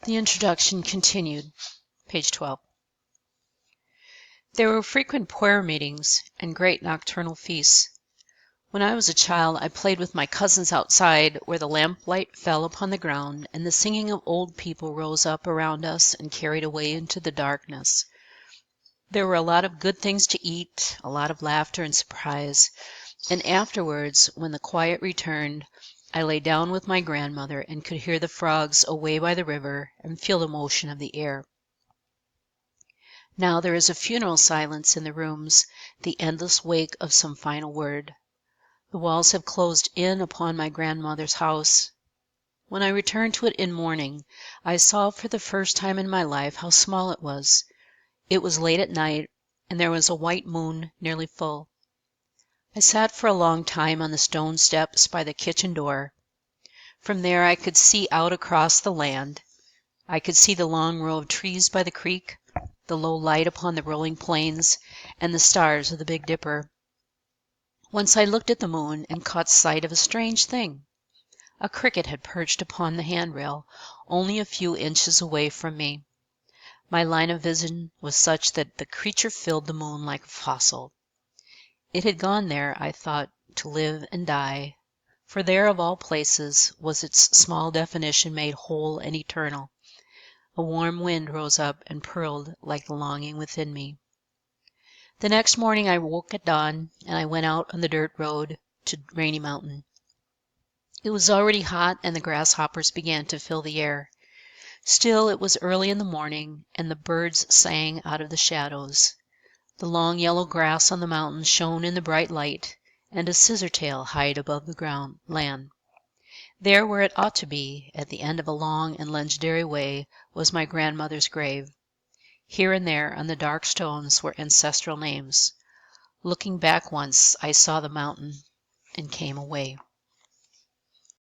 The introduction continued. Page 12. There were frequent prayer meetings and great nocturnal feasts. When I was a child, I played with my cousins outside, where the lamplight fell upon the ground, and the singing of old people rose up around us and carried away into the darkness. There were a lot of good things to eat, a lot of laughter and surprise, and afterwards, when the quiet returned, I lay down with my grandmother and could hear the frogs away by the river and feel the motion of the air. Now there is a funeral silence in the rooms, the endless wake of some final word. The walls have closed in upon my grandmother's house. When I returned to it in mourning, I saw for the first time in my life how small it was. It was late at night, and there was a white moon nearly full. I sat for a long time on the stone steps by the kitchen door. From there I could see out across the land. I could see the long row of trees by the creek, the low light upon the rolling plains, and the stars of the Big Dipper. Once I looked at the moon and caught sight of a strange thing. A cricket had perched upon the handrail, only a few inches away from me. My line of vision was such that the creature filled the moon like a fossil. It had gone there, I thought, to live and die, for there of all places was its small definition made whole and eternal. A warm wind rose up and purled like the longing within me. The next morning I woke at dawn, and I went out on the dirt road to Rainy Mountain. It was already hot, and the grasshoppers began to fill the air. Still it was early in the morning, and the birds sang out of the shadows. The long yellow grass on the mountain shone in the bright light, and a scissortail high above the land. There, where it ought to be, at the end of a long and legendary way, was my grandmother's grave. Here and there on the dark stones were ancestral names. Looking back once, I saw the mountain and came away.